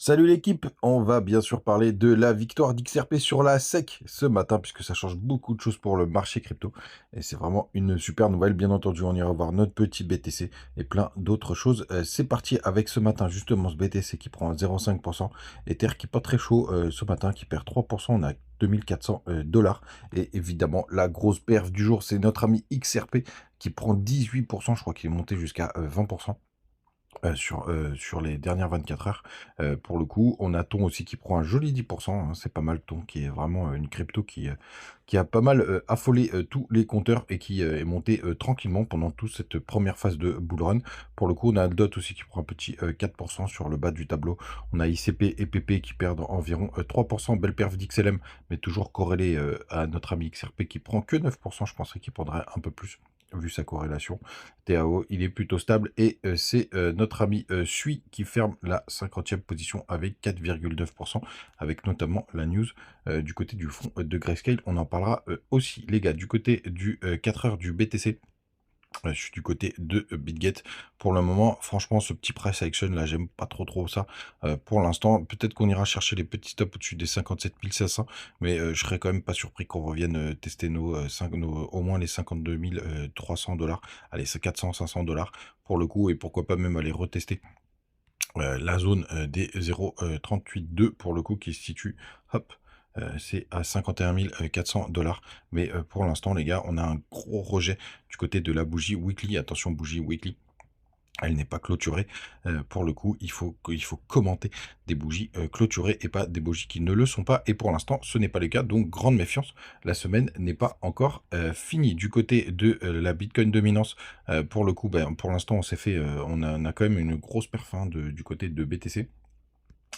Salut l'équipe, on va bien sûr parler de la victoire d'XRP sur la SEC ce matin, puisque ça change beaucoup de choses pour le marché crypto. Et c'est vraiment une super nouvelle. Bien entendu, on ira voir notre petit BTC et plein d'autres choses. C'est parti avec ce matin, justement, ce BTC qui prend 0,5%. Ether qui n'est pas très chaud ce matin, qui perd 3%. On a 2400 dollars. Et évidemment, la grosse perf du jour, c'est notre ami XRP qui prend 18%. Je crois qu'il est monté jusqu'à 20%. Sur les dernières 24 heures. Pour le coup, on a Ton aussi qui prend un joli 10 hein, c'est pas mal Ton qui est vraiment, une crypto qui a pas mal, affolé, tous les compteurs et qui, est montée, tranquillement pendant toute cette première phase de bull run. Pour le coup, on a DOT aussi qui prend un petit, 4% sur le bas du tableau. On a ICP et PP qui perdent environ, 3%. Belle perf d'XLM, mais toujours corrélé, à notre ami XRP qui prend que 9%. Je pensais qu'il prendrait un peu plus vu sa corrélation. TAO, il est plutôt stable et c'est notre ami Sui qui ferme la 50e position avec 4,9%, avec notamment la news du côté du fonds de Grayscale. On en parlera aussi, les gars, du côté du 4 heures du BTC. Je suis du côté de BitGet. Pour le moment, franchement, ce petit price action là, j'aime pas trop ça. Pour l'instant, peut-être qu'on ira chercher les petits stops au-dessus des 57 500, mais je serais quand même pas surpris qu'on revienne tester au moins les 52 300 dollars. Allez, c'est 400, 500 dollars pour le coup, et pourquoi pas même aller retester la zone des 0,382 pour le coup qui se situe, hop, c'est à 51 400 dollars. Mais pour l'instant, les gars, on a un gros rejet du côté de la bougie weekly. Attention, bougie weekly. Elle n'est pas clôturée. Pour le coup, il faut commenter des bougies clôturées et pas des bougies qui ne le sont pas. Et pour l'instant, ce n'est pas le cas. Donc, grande méfiance. La semaine n'est pas encore finie. Du côté de la Bitcoin dominance, pour le coup, ben, pour l'instant, on a quand même une grosse perf du côté de BTC.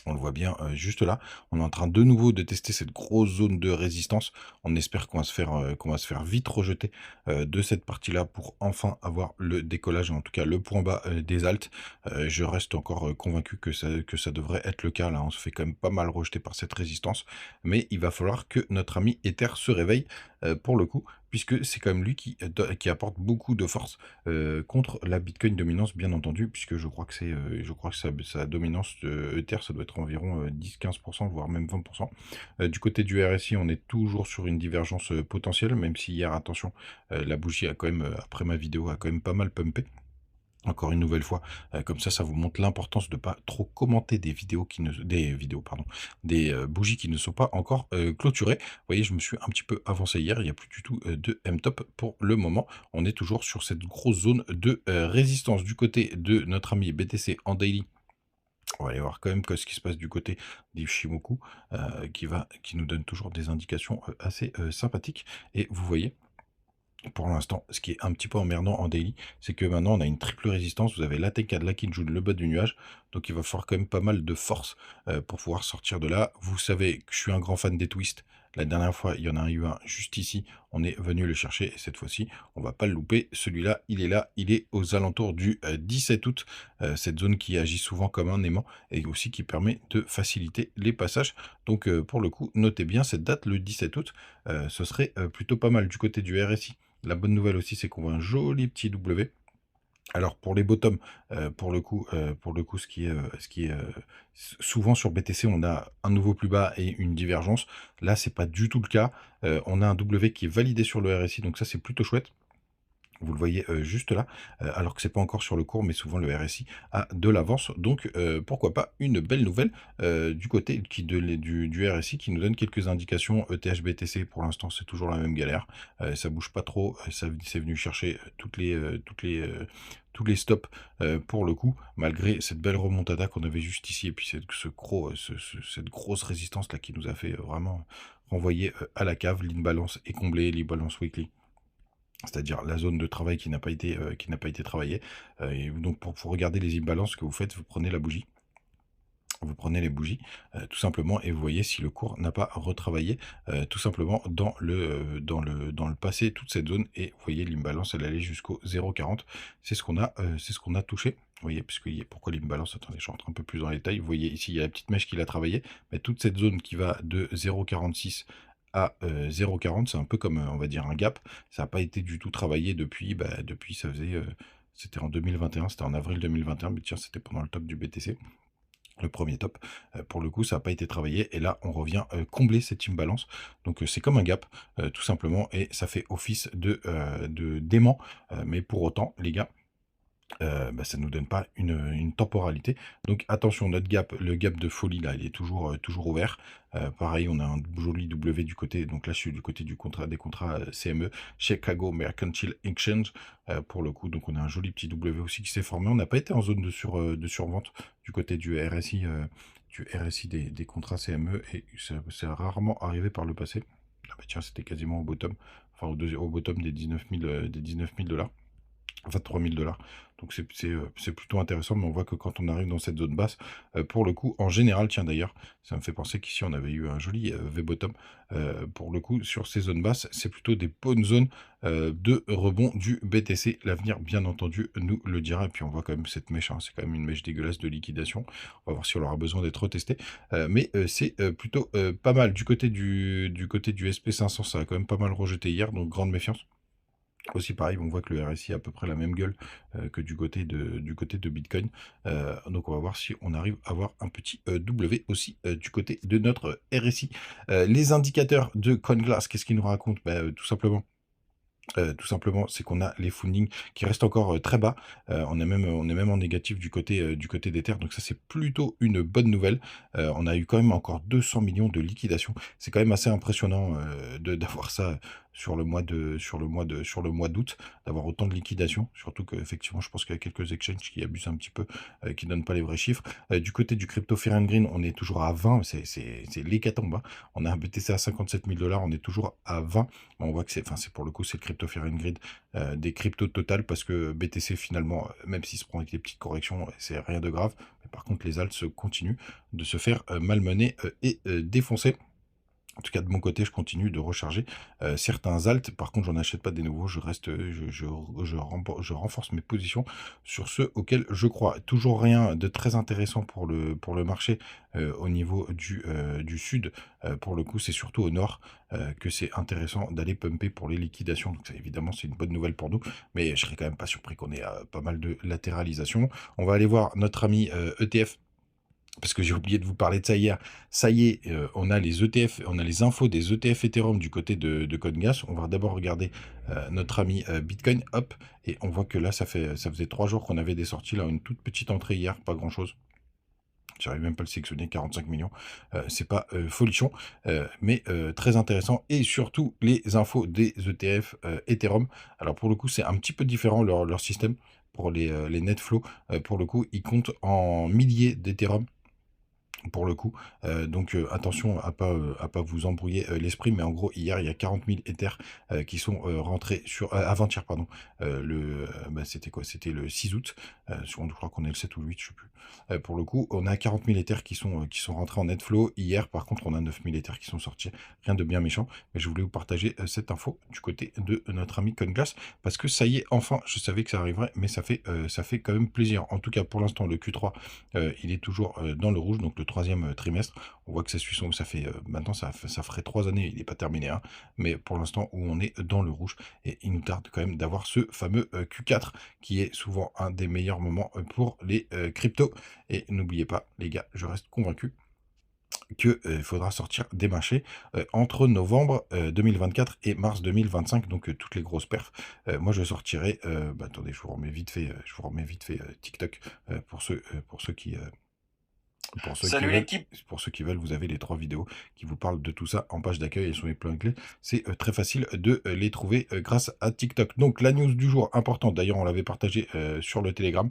On le voit bien juste là. On est en train de nouveau de tester cette grosse zone de résistance. On espère qu'on va se faire vite rejeter de cette partie-là pour enfin avoir le décollage, en tout cas le point bas des alts. Je reste encore convaincu que ça devrait être le cas. Là, on se fait quand même pas mal rejeter par cette résistance. Mais il va falloir que notre ami Ether se réveille pour le coup, puisque c'est quand même lui qui apporte beaucoup de force contre la Bitcoin dominance, bien entendu, puisque je crois que sa dominance Ether, ça doit être environ 10-15%, voire même 20%. Du côté du RSI, on est toujours sur une divergence potentielle, même si hier, attention, la bougie a quand même, après ma vidéo, a quand même pas mal pumpé. Encore une nouvelle fois, comme ça vous montre l'importance de pas trop commenter des vidéos, pardon, des bougies qui ne sont pas encore clôturées. Vous voyez, je me suis un petit peu avancé hier, il n'y a plus du tout de M-top pour le moment. On est toujours sur cette grosse zone de résistance du côté de notre ami BTC en daily. On va aller voir quand même ce qui se passe du côté d'Ishimoku, qui nous donne toujours des indications assez sympathiques. Et vous voyez, pour l'instant, ce qui est un petit peu emmerdant en daily, c'est que maintenant on a une triple résistance. Vous avez l'ATK, la Kinjun, le bas du nuage. Donc il va falloir quand même pas mal de force pour pouvoir sortir de là. Vous savez que je suis un grand fan des twists. La dernière fois, il y en a eu un juste ici. On est venu le chercher et cette fois-ci, on va pas le louper. Celui-là, il est là. Il est aux alentours du 17 août. Cette zone qui agit souvent comme un aimant et aussi qui permet de faciliter les passages. Donc pour le coup, notez bien cette date, le 17 août. Ce serait plutôt pas mal du côté du RSI. La bonne nouvelle aussi, c'est qu'on voit un joli petit W. Alors pour les bottoms, pour le coup, souvent sur BTC, on a un nouveau plus bas et une divergence. Là, c'est pas du tout le cas. On a un W qui est validé sur le RSI, donc ça, c'est plutôt chouette. Vous le voyez juste là, alors que c'est pas encore sur le cours, mais souvent le RSI a de l'avance. Donc pourquoi pas une belle nouvelle du côté du RSI qui nous donne quelques indications. ETH BTC, pour l'instant, c'est toujours la même galère. Ça bouge pas trop. C'est venu chercher tous les stops pour le coup, malgré cette belle remontada qu'on avait juste ici, et puis cette grosse résistance là qui nous a fait vraiment renvoyer à la cave. L'imbalance est comblée, l'imbalance weekly, c'est-à-dire la zone de travail qui n'a pas été travaillée. Et donc pour regarder les imbalances que vous faites, vous prenez la bougie. Vous prenez les bougies, tout simplement, et vous voyez si le cours n'a pas retravaillé, tout simplement dans le passé, toute cette zone, et vous voyez l'imbalance, elle allait jusqu'au 0,40. C'est ce qu'on a touché. Vous voyez, pourquoi l'imbalance? Attendez, je rentre un peu plus dans les détails. Vous voyez ici, il y a la petite mèche qui l'a travaillé, mais toute cette zone qui va de 0,46 à 0,40, c'est un peu comme, on va dire, un gap. Ça n'a pas été du tout travaillé depuis ça faisait, c'était en 2021, c'était en avril 2021, mais tiens, c'était pendant le top du BTC. Le premier top, pour le coup, ça n'a pas été travaillé et là, on revient, combler cette imbalance. Donc, c'est comme un gap, tout simplement et ça fait office de d'aimant, mais pour autant, les gars, bah, ça ne nous donne pas une temporalité. Donc attention, notre gap, le gap de folie là, il est toujours ouvert. Pareil, on a un joli W du côté, donc là je suis du côté du contrat, des contrats CME, Chicago Mercantile Exchange, pour le coup. Donc on a un joli petit W aussi qui s'est formé. On n'a pas été en zone de survente du côté du RSI des contrats CME et c'est rarement arrivé par le passé. Ah bah tiens, c'était quasiment au bottom, enfin au bottom des 19 000 $. Enfin 3 000 $. Donc c'est plutôt intéressant, mais on voit que quand on arrive dans cette zone basse, pour le coup, en général, tiens d'ailleurs, ça me fait penser qu'ici on avait eu un joli V-bottom. Pour le coup, sur ces zones basses, c'est plutôt des bonnes zones de rebond du BTC. L'avenir, bien entendu, nous le dira. Et puis on voit quand même cette mèche, hein, c'est quand même une mèche dégueulasse de liquidation. On va voir si on aura besoin d'être retesté. Mais c'est plutôt pas mal. Du côté du SP500, ça a quand même pas mal rejeté hier, donc grande méfiance. Aussi pareil, on voit que le RSI a à peu près la même gueule que du côté de Bitcoin. Donc on va voir si on arrive à avoir un petit W aussi du côté de notre RSI. Les indicateurs de CoinGlass, qu'est-ce qu'ils nous racontent? Bah, tout simplement, c'est qu'on a les fundings qui restent encore très bas. On est même en négatif du côté d'Ether, donc ça c'est plutôt une bonne nouvelle. On a eu quand même encore 200 millions de liquidations. C'est quand même assez impressionnant d'avoir ça sur le mois d'août, d'avoir autant de liquidations. Surtout qu'effectivement, je pense qu'il y a quelques exchanges qui abusent un petit peu, qui donnent pas les vrais chiffres. Du côté du crypto Fear and Green, on est toujours à 20, c'est l'hécatombe, hein. On a un BTC à 57 000 $, on est toujours à 20. On voit que c'est pour le coup, c'est le crypto Fear and Greed des cryptos total parce que BTC finalement, même s'il se prend avec des petites corrections, c'est rien de grave. Mais par contre, les alts continuent de se faire malmener et défoncer. En tout cas, de mon côté, je continue de recharger certains alts. Par contre, j'en achète pas des nouveaux. Je reste, je renforce mes positions sur ceux auxquels je crois. Toujours rien de très intéressant pour le marché au niveau du sud. Pour le coup, c'est surtout au nord que c'est intéressant d'aller pumper pour les liquidations. Donc, ça, évidemment, c'est une bonne nouvelle pour nous. Mais je serais quand même pas surpris qu'on ait pas mal de latéralisation. On va aller voir notre ami ETF. Parce que j'ai oublié de vous parler de ça hier. Ça y est, on a les ETF, on a les infos des ETF Ethereum du côté de CoinGas. On va d'abord regarder notre ami Bitcoin, hop, et on voit que là, ça faisait 3 jours qu'on avait des sorties. Là, une toute petite entrée hier, pas grand-chose. J'arrive même pas à le sélectionner, 45 millions. C'est pas folichon, mais très intéressant. Et surtout, les infos des ETF Ethereum. Alors, pour le coup, c'est un petit peu différent leur système pour les net flows. Pour le coup, ils comptent en milliers d'Ethereum pour le coup. Donc attention à pas vous embrouiller l'esprit, mais en gros, hier, il y a 40 000 Ethers qui sont rentrés avant-hier, pardon. C'était quoi? C'était le 6 août. Je crois qu'on est le 7 ou le 8, je sais plus. Pour le coup, on a 40 000 Ethers qui sont rentrés en net flow. Hier, par contre, on a 9 000 Ethers qui sont sortis. Rien de bien méchant, mais je voulais vous partager cette info du côté de notre ami CoinGlass, parce que ça y est, enfin, je savais que ça arriverait, mais ça fait quand même plaisir. En tout cas, pour l'instant, le Q3, il est toujours dans le rouge, donc le troisième trimestre. On voit que ça suit ça fait maintenant ça ferait 3 années, il n'est pas terminé, hein, mais pour l'instant où on est dans le rouge, et il nous tarde quand même d'avoir ce fameux Q4 qui est souvent un des meilleurs moments pour les cryptos. Et n'oubliez pas, les gars, je reste convaincu qu'il faudra sortir des marchés entre novembre 2024 et mars 2025, donc toutes les grosses perfs. Moi, je sortirai. Attendez, je vous remets vite fait, TikTok pour ceux qui Salut l'équipe. vous avez les 3 vidéos qui vous parlent de tout ça en page d'accueil. Elles sont épinglées. C'est très facile de les trouver grâce à TikTok. Donc la news du jour importante, d'ailleurs on l'avait partagé sur le Telegram,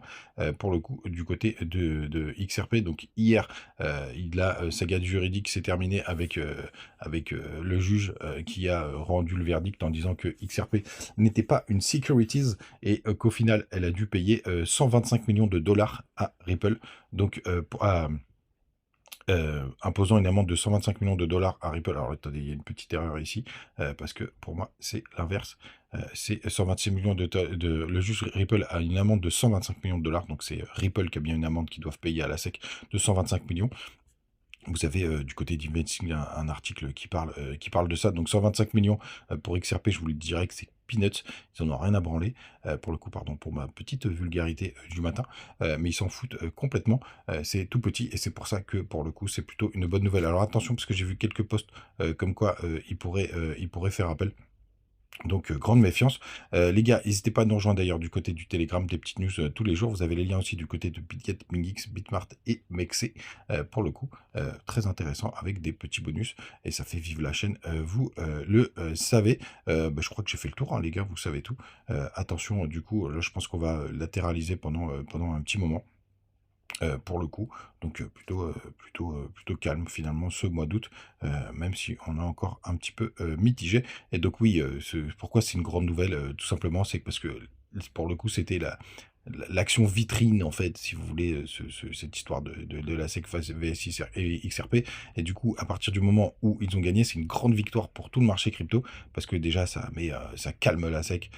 pour le coup du côté de XRP. Donc hier, la saga juridique s'est terminée avec le juge qui a rendu le verdict en disant que XRP n'était pas une securities et qu'au final elle a dû payer 125 millions de dollars à Ripple. Donc imposant une amende de 125 millions de dollars à Ripple. Alors attendez, il y a une petite erreur ici, parce que pour moi c'est l'inverse. C'est 126 millions le juge Ripple a une amende de 125 millions de dollars, donc c'est Ripple qui a bien une amende qu'ils doivent payer à la SEC de 125 millions. Vous avez du côté d'Investing un article qui parle de ça. Donc 125 millions pour XRP, je vous le dirais que c'est peanuts. Ils en ont rien à branler. Pour le coup, pardon pour ma petite vulgarité du matin. Mais ils s'en foutent complètement. C'est tout petit et c'est pour ça que, pour le coup, c'est plutôt une bonne nouvelle. Alors attention, parce que j'ai vu quelques posts comme quoi il pourrait faire appel. Donc, grande méfiance. Les gars, n'hésitez pas à nous rejoindre d'ailleurs du côté du Telegram, des petites news tous les jours. Vous avez les liens aussi du côté de Bitget, Mingix, Bitmart et Mexé, pour le coup. Très intéressant avec des petits bonus et ça fait vivre la chaîne, vous le savez. Bah, je crois que j'ai fait le tour, hein, les gars, vous savez tout. Attention, du coup, là, je pense qu'on va latéraliser pendant un petit moment. Pour le coup, donc plutôt calme finalement ce mois d'août, même si on est encore un petit peu mitigé. Et donc oui, pourquoi c'est une grande nouvelle, tout simplement, c'est parce que pour le coup, c'était l'action vitrine, en fait, si vous voulez, cette histoire de la SEC vs et XRP. Et du coup, à partir du moment où ils ont gagné, c'est une grande victoire pour tout le marché crypto, parce que déjà, ça calme la SEC,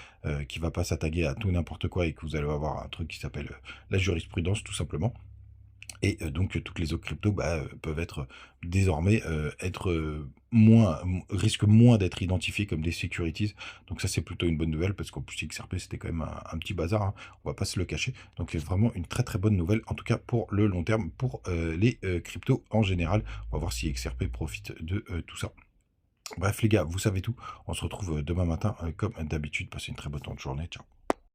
qui va pas s'attaquer à tout et n'importe quoi, et que vous allez avoir un truc qui s'appelle la jurisprudence, tout simplement. Et donc toutes les autres cryptos, bah, peuvent être désormais, risquent moins d'être identifiées comme des securities. Donc ça, c'est plutôt une bonne nouvelle parce qu'en plus XRP, c'était quand même un petit bazar, hein, on va pas se le cacher. Donc c'est vraiment une très, très bonne nouvelle, en tout cas pour le long terme, pour, les, cryptos en général. On va voir si XRP profite de, tout ça. Bref les gars, vous savez tout. On se retrouve, demain matin, comme d'habitude. Passez une très bonne journée. Ciao.